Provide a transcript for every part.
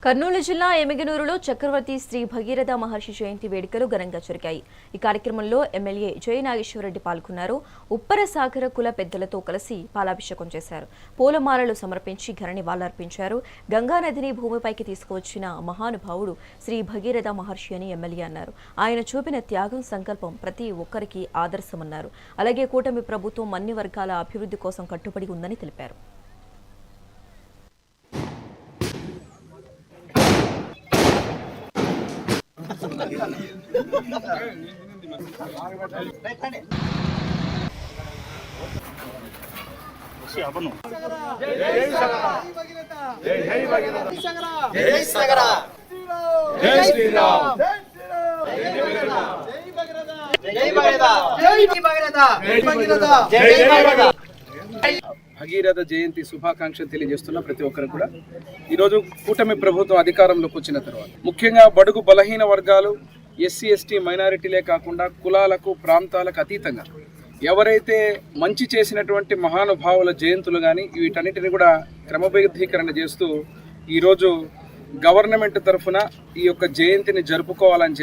కర్నూలు జిల్లా ఎమిగనూరులో చక్రవర్తి శ్రీ భగీరథ మహర్షి జయంతి వేడుకలు ఘనంగా జరిగాయి. ఈ కార్యక్రమంలో ఎమ్మెల్యే జయ నాగేశ్వరరెడ్డి పాల్గొన్నారు. ఉప్పర సాగర కుల పెద్దలతో కలిసి పాలాభిషేకం చేశారు. పూలమాలలు సమర్పించి ఘన నివాళులర్పించారు. గంగానదిని భూమిపైకి తీసుకువచ్చిన మహానుభావుడు శ్రీ భగీరథ మహర్షి అని ఎమ్మెల్యే అన్నారు. ఆయన చూపిన త్యాగం సంకల్పం ప్రతి ఒక్కరికి ఆదర్శమన్నారు. అలాగే కూటమి ప్రభుత్వం అన్ని వర్గాల అభివృద్ధి కోసం కట్టుబడి ఉందని తెలిపారు. భగీరథ జయంతి శుభాకాంక్షలు తెలియజేస్తున్న ప్రతి ఒక్కరు కూడా ఈరోజు కూటమి ప్రభుత్వం అధికారంలోకి వచ్చిన తర్వాత ముఖ్యంగా బడుగు బలహీన వర్గాలు ఎస్సీ ఎస్టీ మైనారిటీలే కాకుండా కులాలకు ప్రాంతాలకు అతీతంగా ఎవరైతే మంచి చేసినటువంటి మహానుభావుల జయంతులు కానీ వీటన్నిటిని కూడా క్రమబద్ధీకరణ చేస్తూ ఈరోజు గవర్నమెంట్ తరఫున ఈ యొక్క జయంతిని జరుపుకోవాలని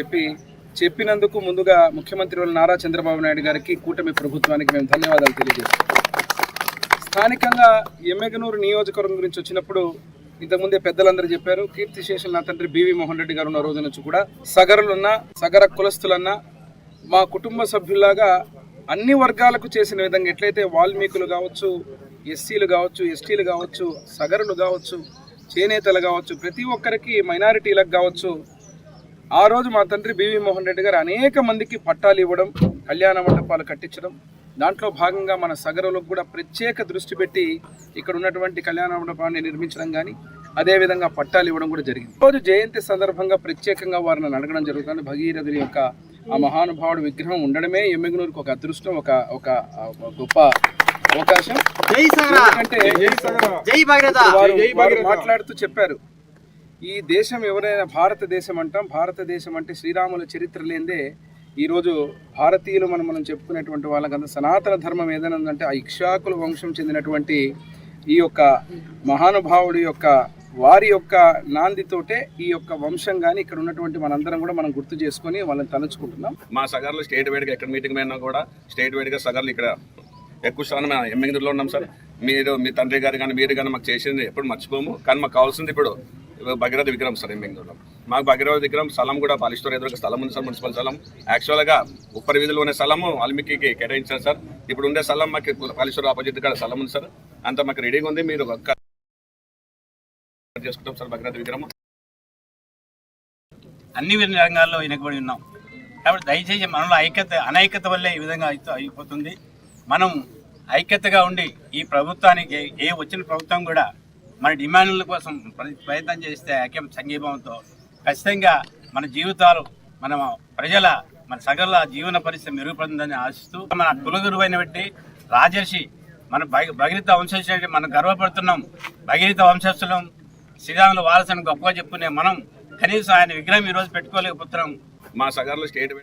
చెప్పినందుకు ముందుగా ముఖ్యమంత్రి నారా చంద్రబాబు నాయుడు గారికి కూటమి ప్రభుత్వానికి మేము ధన్యవాదాలు తెలియజేస్తాం. స్థానికంగా ఎమ్మెగనూరు నియోజకవర్గం గురించి వచ్చినప్పుడు ఇంతకుముందే పెద్దలందరూ చెప్పారు. కీర్తిశేషులు నా తండ్రి బివి మోహన్ రెడ్డి గారు ఉన్న రోజు నుంచి కూడా సగరులున్నా సగర కులస్తులన్నా మా కుటుంబ సభ్యులాగా అన్ని వర్గాలకు చేసిన విధంగా ఎట్లయితే వాల్మీకులు కావచ్చు, ఎస్సీలు కావచ్చు, ఎస్టీలు కావచ్చు, సగరులు కావచ్చు, చేనేతలు కావచ్చు, ప్రతి ఒక్కరికి మైనారిటీలకు కావచ్చు ఆ రోజు మా తండ్రి బివి మోహన్ రెడ్డి గారు అనేక మందికి పట్టాలు ఇవ్వడం, కళ్యాణ మండపాలు కట్టించడం, దాంట్లో భాగంగా మన సగరులకు కూడా ప్రత్యేక దృష్టి పెట్టి ఇక్కడ ఉన్నటువంటి కళ్యాణ మండపాన్ని నిర్మించడం కానీ అదేవిధంగా పట్టాలు ఇవ్వడం కూడా జరిగింది. రోజు జయంతి సందర్భంగా ప్రత్యేకంగా వారిని అడగడం జరుగుతుంది. భగీరథుని యొక్క ఆ మహానుభావుడు విగ్రహం ఉండడమే ఎమ్మెగనూరుకు ఒక అదృష్టం, ఒక గొప్ప అవకాశం. వారు మాట్లాడుతూ చెప్పారు, ఈ దేశం ఎవరైనా భారతదేశం అంటాం, భారతదేశం అంటే శ్రీరాముల చరిత్ర లేదే ఈరోజు భారతీయులు మనం చెప్పుకునేటువంటి వాళ్ళకంతా సనాతన ధర్మం ఏదైనా ఉందంటే ఆ ఇక్ష్వాకుల వంశం చెందినటువంటి ఈ యొక్క మహానుభావుడి యొక్క వారి యొక్క నాందితోటే ఈ యొక్క వంశం కానీ ఇక్కడ ఉన్నటువంటి మనందరం కూడా మనం గుర్తు చేసుకొని వాళ్ళని తలుచుకుంటున్నాం. మా సగర్లో స్టేట్ వైడ్గా ఎక్కడ మీటింగ్ అయినా కూడా స్టేట్ వైడ్గా సగర్లు ఇక్కడ ఎక్కువ స్థానం ఎమ్మెగనూరులో ఉన్నాం సార్. మీరు మీ తండ్రి గారు కానీ మీరు కానీ మాకు చేసింది ఎప్పుడు మర్చిపోము. కానీ మాకు కావాల్సింది ఇప్పుడు భగీరథ విగ్రహం సార్. ఎమ్మెగనూరులో మాకు భగీరథ విగ్రహం స్థలం కూడా పాలిస్టోర్ ఎదురుగా స్థలం ఉంది సార్, మున్సిపల్ స్థలం. యాక్చువల్గా ఉప్పరి వీధిలో ఉన్న స్థలము వాల్మీకి కేటాయించారు సార్. ఇప్పుడు ఉండే స్థలం మాకు పాలిస్టోర్ ఆపోజిట్ కూడా స్థలం ఉంది సార్. అంతా మాకు రెడీగా ఉంది. మీరు చేసుకుంటాం సార్ భగీరథ విగ్రహం. అన్ని రంగాల్లో వెనకబడి ఉన్నాం కాబట్టి దయచేసి మనలో అనైక్యత వల్లే ఈ విధంగా అయిపోతుంది. మనం ఐక్యతగా ఉండి ఈ ప్రభుత్వానికి వచ్చిన ప్రభుత్వం కూడా మన డిమాండ్ల కోసం ప్రయత్నం చేస్తే ఐక్యం సంఘీభావంతో ఖచ్చితంగా మన జీవితాలు మన సగర్ల జీవన పరిస్థితి మెరుగుపడుతుందని ఆశిస్తూ మన కులగురువైన బట్టి రాజర్షి మన భగీరథ వంశస్థులు మనం గర్వపడుతున్నాం. భగీరథ వంశస్థులం శ్రీరాముల వారసుని గొప్పగా చెప్పుకునే మనం కనీసం ఆయన విగ్రహం ఈరోజు పెట్టుకోలేకపోతున్నాం. మా సగర్లో స్టేట్